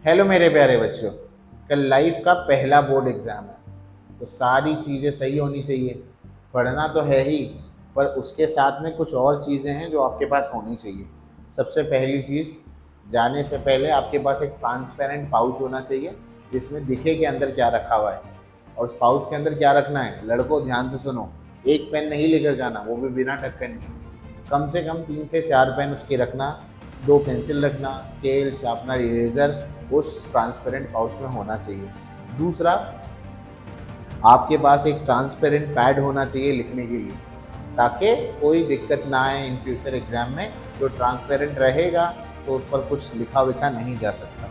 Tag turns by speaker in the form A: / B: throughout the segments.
A: Hello मेरे प्यारे बच्चों, कल लाइफ का पहला बोर्ड एग्ज़ाम है। तो सारी चीज़ें सही होनी चाहिए। पढ़ना तो है ही, पर उसके साथ में कुछ और चीज़ें हैं जो आपके पास होनी चाहिए। सबसे पहली चीज़, जाने से पहले आपके पास एक ट्रांसपेरेंट पाउच होना चाहिए जिसमें दिखे कि अंदर क्या रखा हुआ है। और उस पाउच के अंदर क्या रखना है, लड़कों ध्यान से सुनो। एक पेन नहीं लेकर जाना, वो भी बिना ढक्कन के। कम से कम 3 से 4 पेन उसके रखना, 2 पेंसिल रखना, स्केल, शार्पनर, इरेज़र उस ट्रांसपेरेंट पाउच में होना चाहिए। दूसरा, आपके पास एक ट्रांसपेरेंट पैड होना चाहिए लिखने के लिए, ताकि कोई दिक्कत ना आए इन फ्यूचर एग्ज़ाम में। जो ट्रांसपेरेंट रहेगा तो उस पर कुछ लिखा-विखा नहीं जा सकता।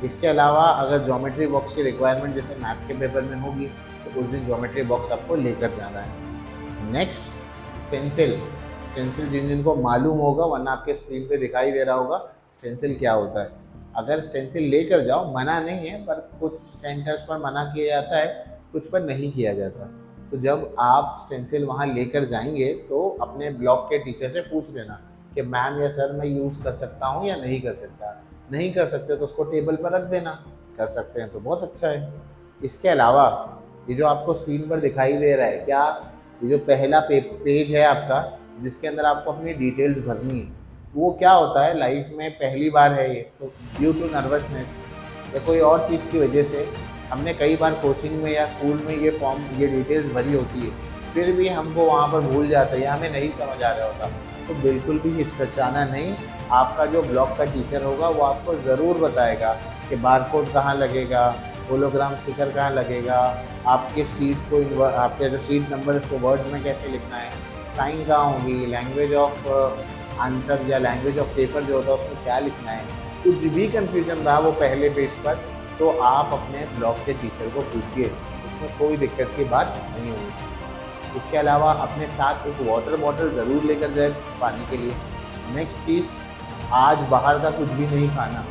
A: इसके अलावा अगर ज्योमेट्री बॉक्स की रिक्वायरमेंट जैसे मैथ्स के पेपर में होगी, तो उस दिन ज्योमेट्री बॉक्स आपको लेकर जाना है। Next, stencil. स्टेंसिल जिन जिनको मालूम होगा, वरना आपके स्क्रीन पे दिखाई दे रहा होगा स्टेंसिल क्या होता है। अगर स्टेंसिल लेकर जाओ, मना नहीं है, पर कुछ सेंटर्स पर मना किया जाता है, कुछ पर नहीं किया जाता। तो जब आप स्टेंसिल वहाँ लेकर जाएंगे तो अपने ब्लॉक के टीचर से पूछ लेना कि मैम या सर मैं यूज़ कर सकता हूँ या नहीं कर सकता। नहीं कर सकते तो उसको टेबल पर रख देना, कर सकते हैं तो बहुत अच्छा है। इसके अलावा ये जो आपको स्क्रीन पर दिखाई दे रहा है, क्या ये जो पहला पेज है आपका, जिसके अंदर आपको अपनी डिटेल्स भरनी है, वो क्या होता है, लाइफ में पहली बार है ये, तो ड्यू टू नर्वसनेस या कोई और चीज़ की वजह से हमने कई बार कोचिंग में या स्कूल में ये डिटेल्स भरी होती है, फिर भी हमको वहाँ पर भूल जाता है या हमें नहीं समझ आ रहा होता। तो बिल्कुल भी हिचकिचाना नहीं। आपका जो ब्लॉक का टीचर होगा वो आपको ज़रूर बताएगा कि बारकोड कहाँ लगेगा, होलोग्राम स्टिकर कहाँ लगेगा, आपके सीट को आपके जो सीट नंबर है उसको वर्ड्स में कैसे लिखना है, साइन कहाँ होगी, लैंग्वेज ऑफ आंसर या लैंग्वेज ऑफ पेपर जो होता है उसमें क्या लिखना है। कुछ भी कन्फ्यूजन रहा वो पहले पेज पर, तो आप अपने ब्लॉक के टीचर को पूछिए, उसमें कोई दिक्कत की बात नहीं होनी चाहिए। इसके अलावा अपने साथ एक वाटर बॉटल ज़रूर लेकर जाए पानी के लिए। नेक्स्ट चीज़, आज बाहर का कुछ भी नहीं खाना,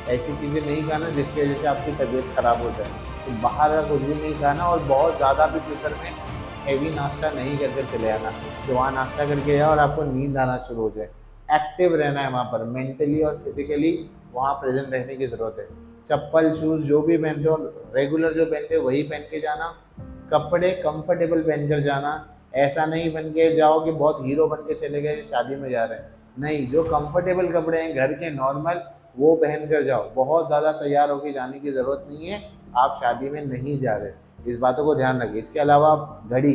A: ऐसी चीज़ें नहीं खाना जिसकी वजह से आपकी तबीयत ख़राब हो जाए। तो बाहर का कुछ भी नहीं खाना, और बहुत ज़्यादा भी पेपर में हैवी नाश्ता नहीं करके चले आना, तो वहाँ नाश्ता करके जाओ और आपको नींद आना शुरू हो जाए। एक्टिव रहना है वहाँ पर, मेंटली और फिजिकली वहाँ प्रेजेंट रहने की ज़रूरत है। चप्पल, शूज़ जो भी पहनते हो, रेगुलर जो पहनते हो वही पहन के जाना। कपड़े कंफर्टेबल पहनकर जाना, ऐसा नहीं बन के जाओ कि बहुत हीरो बन के चले गए, शादी में जा रहे हैं। नहीं, जो कंफर्टेबल कपड़े हैं घर के नॉर्मल, वो पहन कर जाओ। बहुत ज़्यादा तैयार होकर जाने की ज़रूरत नहीं है, आप शादी में नहीं जा रहे, इस बातों को ध्यान रखिए। इसके अलावा घड़ी,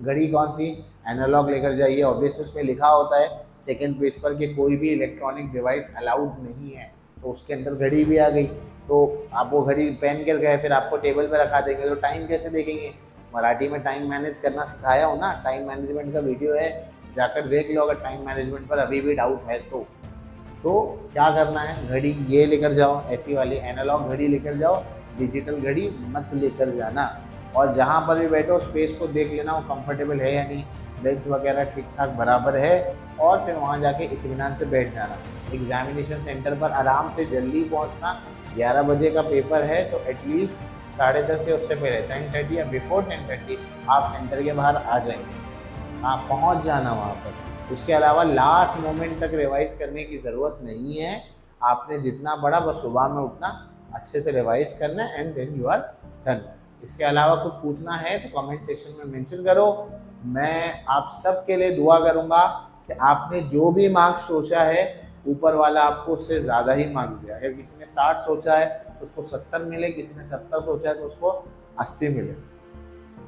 A: घड़ी कौन सी, एनालॉग लेकर जाइए। ऑब्वियसली उसमें लिखा होता है सेकंड पेज पर कि कोई भी इलेक्ट्रॉनिक डिवाइस अलाउड नहीं है, तो उसके अंदर घड़ी भी आ गई। तो आप वो घड़ी पहन कर गए, फिर आपको टेबल पर रखा देंगे तो टाइम कैसे देखेंगे। मराठी में टाइम मैनेज करना सिखाया हो ना, टाइम मैनेजमेंट का वीडियो है, जाकर देख लो अगर टाइम मैनेजमेंट पर अभी भी डाउट है तो क्या करना है, घड़ी ये लेकर जाओ, ऐसी वाली एनालॉग घड़ी लेकर जाओ, डिजिटल घड़ी मत लेकर जाना। और जहाँ पर भी बैठो स्पेस को देख लेना वो कंफर्टेबल है या नहीं, बेंच वगैरह ठीक ठाक बराबर है, और फिर वहाँ जाके इत्मीनान से बैठ जाना। एग्जामिनेशन सेंटर पर आराम से जल्दी पहुँचना। 11 बजे का पेपर है तो एटलीस्ट 10:30 या उससे पहले 10:30 या बिफोर 10:30 आप सेंटर के बाहर आ जाएंगे। हाँ, पहुँच जाना वहाँ पर। उसके अलावा लास्ट मोमेंट तक रिवाइज करने की ज़रूरत नहीं है। आपने जितना पढ़ा बस सुबह में उठना, अच्छे से रिवाइज करना, and then you are done. इसके अलावा कुछ पूछना है तो कमेंट सेक्शन में मेंशन करो। मैं आप सबके लिए दुआ करूँगा कि आपने जो भी मार्क्स सोचा है, ऊपर वाला आपको उससे ज़्यादा ही मार्क्स दे। अगर किसी ने 60 सोचा है तो उसको 70 मिले, किसी ने 70 सोचा है तो उसको 80 मिले।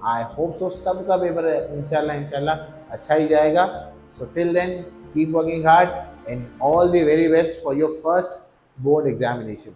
A: आई होप सो सबका पेपर इंशाल्लाह अच्छा ही जाएगा। So till then keep working hard and all the very best for your first board examination.